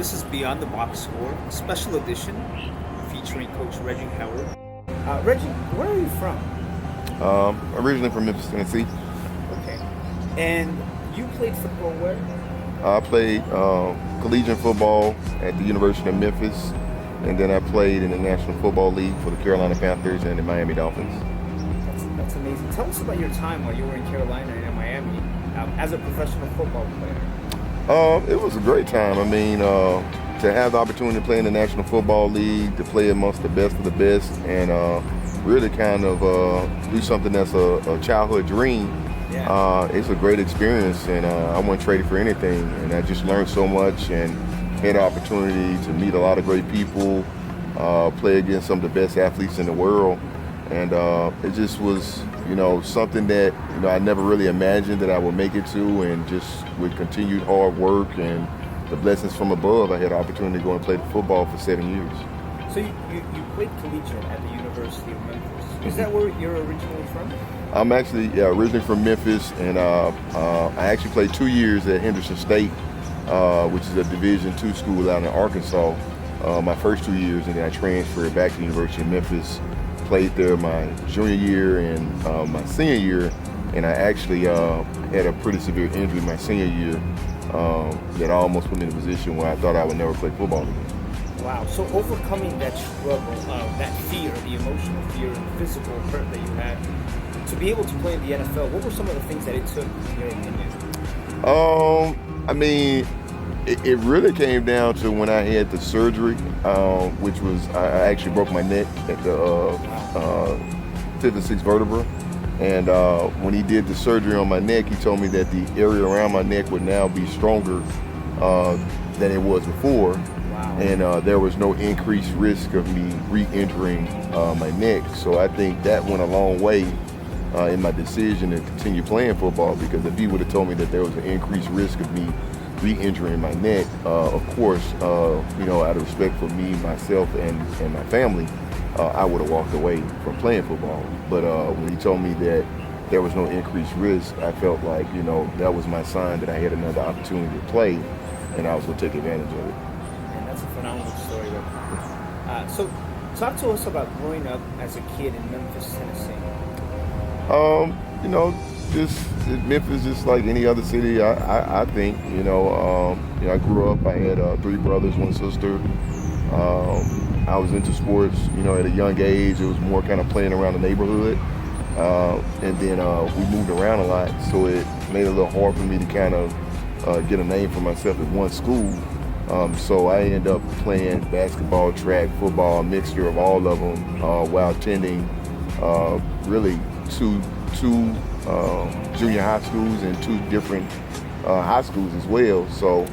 This is Beyond the Box Score, special edition featuring Coach Reggie Howard. Reggie, where are you from? Originally from Memphis, Tennessee. Okay. And you played football where? I played collegiate football at the University of Memphis, and then I played in the National Football League for the Carolina Panthers and the Miami Dolphins. That's amazing. Tell us about your time while you were in Carolina and in Miami as a professional football player. It was a great time. I mean, to have the opportunity to play in the National Football League, to play amongst the best of the best, and really kind of do something that's a childhood dream. Yeah. It's a great experience, and I wouldn't trade it for anything. And I just learned so much and had the opportunity to meet a lot of great people, play against some of the best athletes in the world. And it just was, something that, I never really imagined that I would make it to, and just with continued hard work and the blessings from above, I had the opportunity to go and play football for 7 years. So you played collegiate at the University of Memphis. Is that where you're originally from? I'm actually originally from Memphis, and I actually played 2 years at Henderson State, which is a Division II school out in Arkansas, my first 2 years, and then I transferred back to the University of Memphis, played there my junior year and my senior year, and I actually had a pretty severe injury my senior year that almost put me in a position where I thought I would never play football again. Wow. So overcoming that struggle, that fear, the emotional fear and the physical hurt that you had, to be able to play in the NFL, what were some of the things that it took, in your opinion? I mean, it really came down to when I had the surgery, which was, I actually broke my neck at the fifth and sixth vertebra. And when he did the surgery on my neck, he told me that the area around my neck would now be stronger than it was before. Wow. And there was no increased risk of me re-injuring my neck. So I think that went a long way in my decision to continue playing football, because if he would have told me that there was an increased risk of me re-injuring my neck, of course, out of respect for me, myself, and my family, I would have walked away from playing football. But when he told me that there was no increased risk, I felt like, that was my sign that I had another opportunity to play, and I was going to take advantage of it. And that's a phenomenal story. So talk to us about growing up as a kid in Memphis, Tennessee. Memphis, just like any other city, I think. I grew up. I had 3 brothers, 1 sister. I was into sports, at a young age. It was more kind of playing around the neighborhood. And then we moved around a lot, so it made it a little hard for me to kind of get a name for myself at one school. So I ended up playing basketball, track, football, a mixture of all of them, while attending really two junior high schools and 2 different high schools as well. So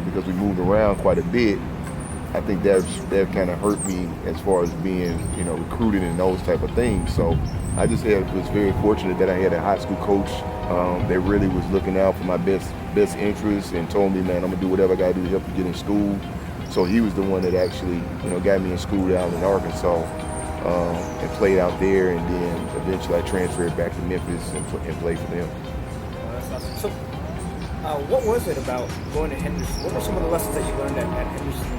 because we moved around quite a bit, I think that kind of hurt me as far as being, recruited and those type of things. So I just was very fortunate that I had a high school coach that really was looking out for my best interests and told me, man, I'm gonna do whatever I gotta do to help you get in school. So he was the one that actually, got me in school down in Arkansas and played out there, and then eventually I transferred back to Memphis and played for them. Oh, that's awesome. So what was it about going to Henderson? What were some of the lessons that you learned at Henderson?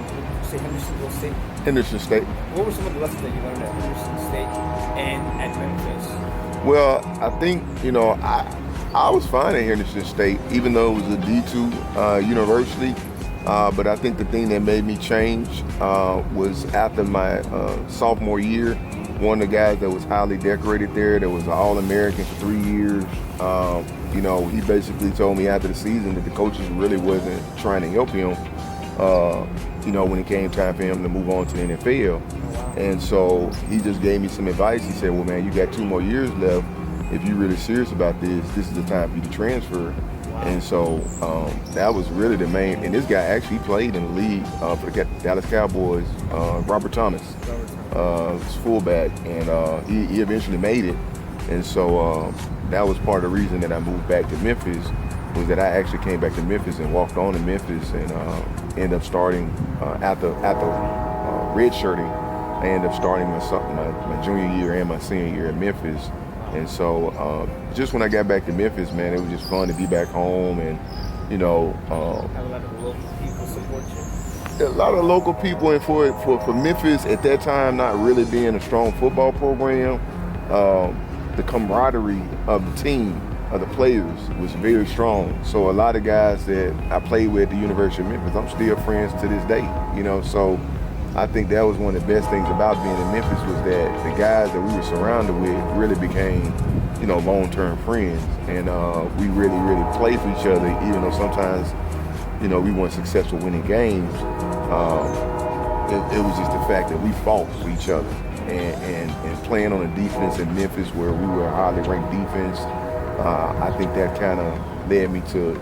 Hendersonville State? Henderson State. What were some of the lessons that you learned at Henderson State and at Memphis? Well, I think, I was fine at Henderson State, even though it was a D2 university. But I think the thing that made me change was after my sophomore year, one of the guys that was highly decorated there, that was an All-American for 3 years, he basically told me after the season that the coaches really wasn't trying to help him. When it came time for him to move on to the NFL. And so he just gave me some advice. He said, well, man, you got 2 more years left. If you're really serious about this is the time for you to transfer. Wow. And so that was really the main, and this guy actually played in the league for the Dallas Cowboys, Robert Thomas, fullback, and he eventually made it. And so that was part of the reason that I moved back to Memphis, was that I actually came back to Memphis and walked on in Memphis and ended up starting after redshirting. I ended up starting my junior year and my senior year at Memphis. And so just when I got back to Memphis, man, it was just fun to be back home and, have a lot of local people support you. a lot of local people, and for Memphis at that time not really being a strong football program, the camaraderie of the team, of the players, was very strong. So a lot of guys that I played with at the University of Memphis, I'm still friends to this day. So I think that was one of the best things about being in Memphis, was that the guys that we were surrounded with really became, long-term friends, and we really, really played for each other, even though sometimes, we weren't successful winning games. It was just the fact that we fought for each other, and playing on a defense in Memphis where we were a highly ranked defense. I think that kind of led me to,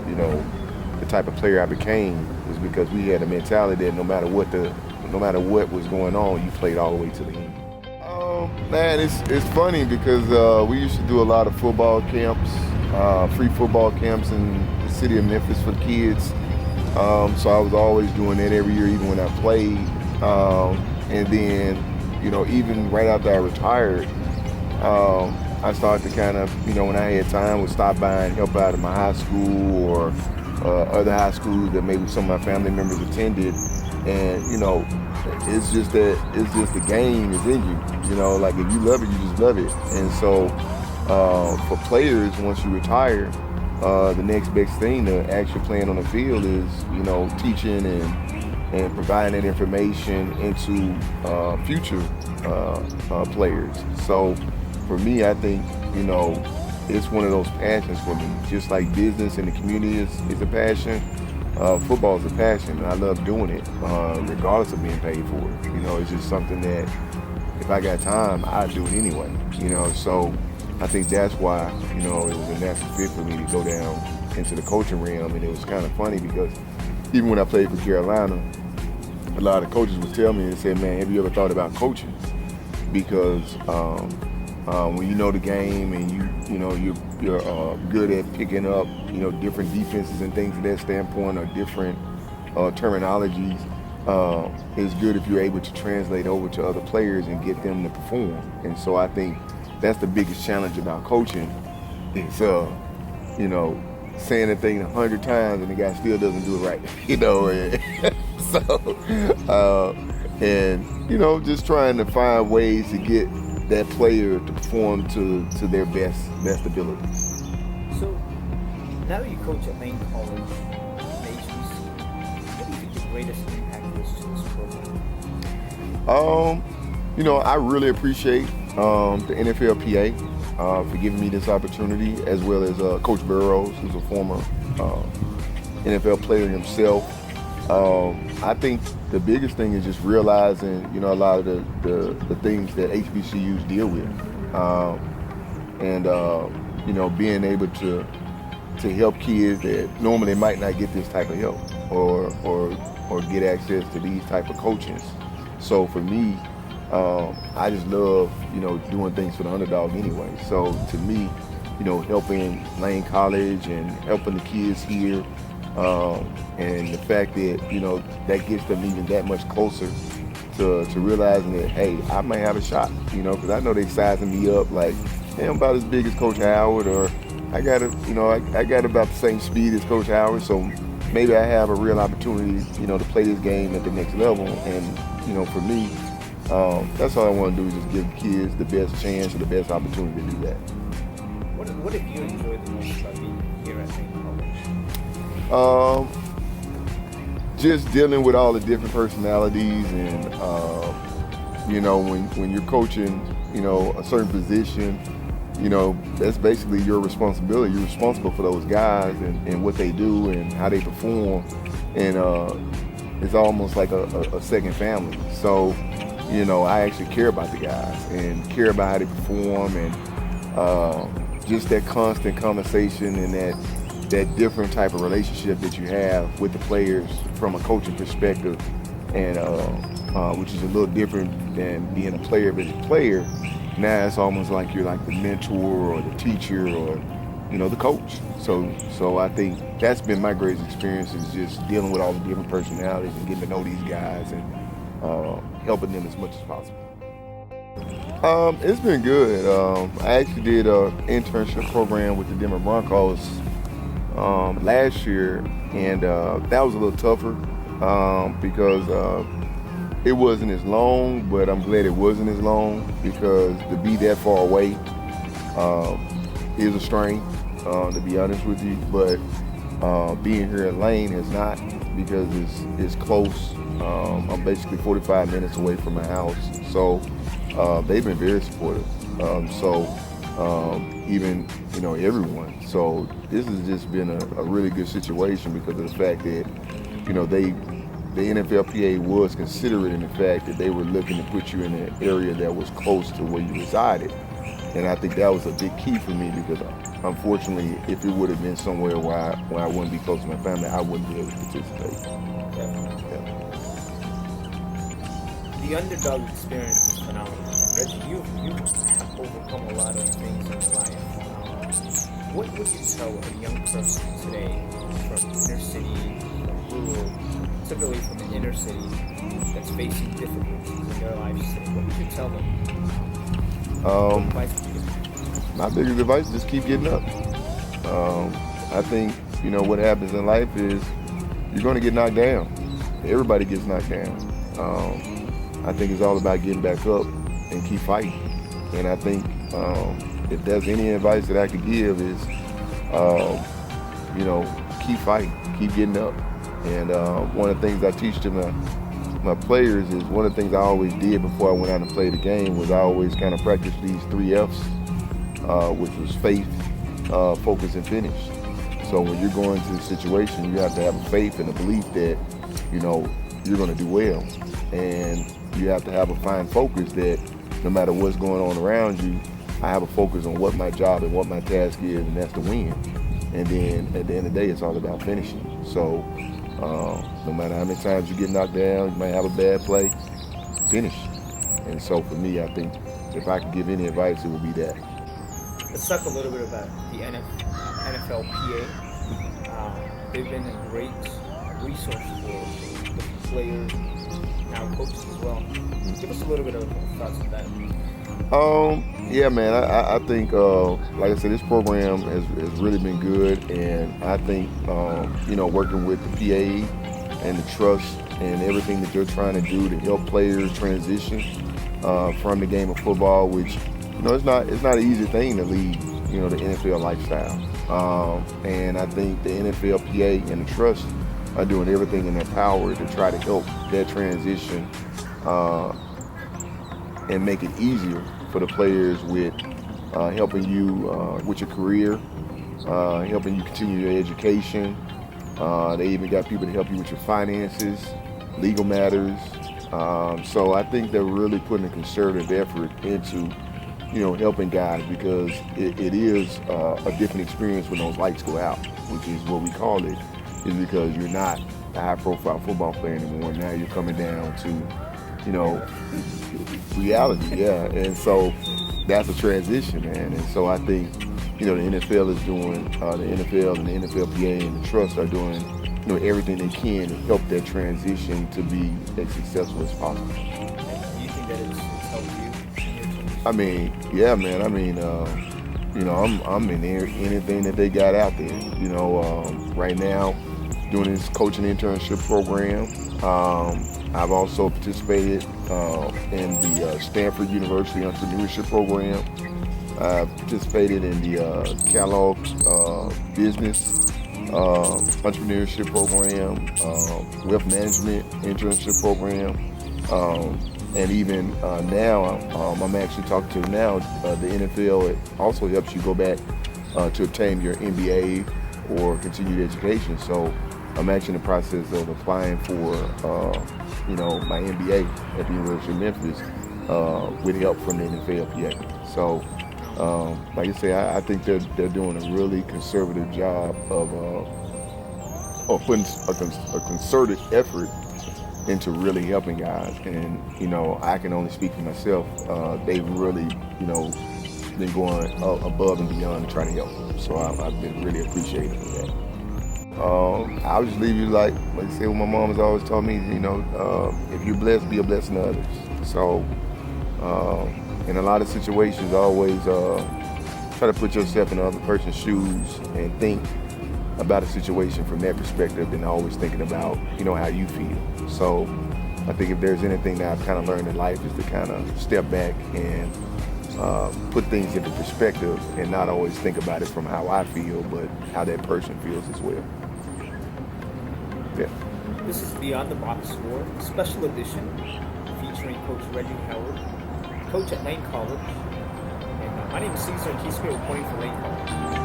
the type of player I became, was because we had a mentality that no matter what was going on, you played all the way to the end. Man, it's funny because we used to do a lot of football camps, free football camps in the city of Memphis for kids. So I was always doing that every year, even when I played. And then, even right after I retired, I started to kind of, when I had time, would stop by and help out at my high school or other high schools that maybe some of my family members attended. And, it's just the game is in you. Like if you love it, you just love it. And so for players, once you retire, the next best thing to actually playing on the field is, teaching and providing that information into future players. So for me, I think, it's one of those passions for me. Just like business and the community is a passion, football is a passion, and I love doing it, regardless of being paid for it. It's just something that if I got time, I'd do it anyway. So I think that's why, it was a natural fit for me to go down into the coaching realm. And it was kind of funny because even when I played for Carolina, a lot of coaches would tell me and say, man, have you ever thought about coaching? Because when you know the game and you're good at picking up, different defenses and things of that standpoint, or different terminologies, it's good if you're able to translate over to other players and get them to perform. And so I think that's the biggest challenge about coaching. It's saying a thing 100 times and the guy still doesn't do it right. And just trying to find ways to get that player to perform to their best abilities. So now that you coach at Lane College and HBC, what do you think the greatest impact was to this program? I really appreciate the NFLPA for giving me this opportunity, as well as Coach Burrows, who's a former NFL player himself. I think the biggest thing is just realizing, a lot of the things that HBCUs deal with, and being able to help kids that normally might not get this type of help or get access to these type of coaches. So for me, I just love, doing things for the underdog anyway. So to me, helping Lane College and helping the kids here, and the fact that, that gets them even that much closer to realizing that, hey, I might have a shot, because I know they sizing me up like, hey, I'm about as big as Coach Howard, or I got I got about the same speed as Coach Howard, so maybe I have a real opportunity, to play this game at the next level. And, for me, that's all I want to do, is just give kids the best chance or the best opportunity to do that. What have you enjoyed the most about being here at Lane College? Just dealing with all the different personalities, and when you're coaching, a certain position, that's basically your responsibility. You're responsible for those guys and what they do and how they perform, and it's almost like a second family. So, I actually care about the guys and care about how they perform, and just that constant conversation and that different type of relationship that you have with the players from a coaching perspective, and which is a little different than being a player. But as a player, now it's almost like you're like the mentor or the teacher or the coach. So I think that's been my greatest experience, is just dealing with all the different personalities and getting to know these guys and helping them as much as possible. It's been good. I actually did an internship program with the Denver Broncos last year, and that was a little tougher because it wasn't as long, but I'm glad it wasn't as long because to be that far away is a strain, to be honest with you. But being here in Lane is not because it's close. I'm basically 45 minutes away from my house, so they've been very supportive. Even everyone. So this has just been a really good situation because of the fact that the NFLPA was considerate in the fact that they were looking to put you in an area that was close to where you resided. And I think that was a big key for me because unfortunately, if it would have been somewhere where I wouldn't be close to my family, I wouldn't be able to participate. Yeah. The underdog experience is phenomenal. Reggie, you have overcome a lot of things in life. What would you tell a young person today from inner city, from rural, typically from an inner city that's facing difficulties in their lives today? What would you tell them? What advice would you give? My biggest advice is just keep getting up. I think, what happens in life is you're going to get knocked down. Everybody gets knocked down. I think it's all about getting back up and keep fighting. And I think if there's any advice that I could give is, keep fighting, keep getting up. And one of the things I teach to my players is one of the things I always did before I went out and played the game was I always kind of practiced these 3 F's, which was faith, focus, and finish. So when you're going into a situation, you have to have a faith and a belief that, you're going to do well. And you have to have a fine focus that no matter what's going on around you, I have a focus on what my job and what my task is, and that's to win. And then at the end of the day, it's all about finishing. So no matter how many times you get knocked down, you might have a bad play, finish. And so for me, I think if I could give any advice, it would be that. Let's talk a little bit about the NFLPA. They've been a great resource for the players, now coaches as well. Give us a little bit of thoughts on that. Yeah, man, I think, like I said, this program has really been good. And I think, working with the PA and the trust and everything that they're trying to do to help players transition from the game of football, which, it's not an easy thing to leave, the NFL lifestyle. And I think the NFLPA and the trust are doing everything in their power to try to help that transition and make it easier for the players with helping you with your career, helping you continue your education. They even got people to help you with your finances, legal matters. So I think they're really putting a conservative effort into, helping guys because it is a different experience when those lights go out, which is what we call it, is because you're not a high-profile football player anymore. Now you're coming down to, reality, yeah. And so that's a transition, man. And so I think, the NFL is doing, the NFL and the NFLPA and the trust are doing, everything they can to help that transition to be as successful as possible. Do you think that it's helped you? I mean, yeah, man. I mean, I'm in there, anything that they got out there. Right now, doing this coaching internship program. I've also participated in the Stanford University Entrepreneurship Program. I've participated in the Kellogg Business Entrepreneurship Program, Wealth Management Internship Program, and even now I'm actually talking to now the NFL. It also helps you go back to obtain your MBA or continued education. So I'm actually in the process of applying for my MBA at the University of Memphis with help from the NFLPA. So, like I say, I think they're doing a really conservative job of putting a concerted effort into really helping guys. And I can only speak for myself. They've really been going above and beyond to try to help them. So I've been really appreciative of that. I'll just leave you like I say what my mom has always taught me, if you're blessed, be a blessing to others. So in a lot of situations, always try to put yourself in the other person's shoes and think about a situation from their perspective than always thinking about, how you feel. So I think if there's anything that I've kind of learned in life is to kind of step back and put things into perspective and not always think about it from how I feel, but how that person feels as well. Yeah. This is Beyond the Box Score, special edition, featuring Coach Reggie Howard, coach at Lane College. And my name is Caesar, and he's here reporting for Lane College.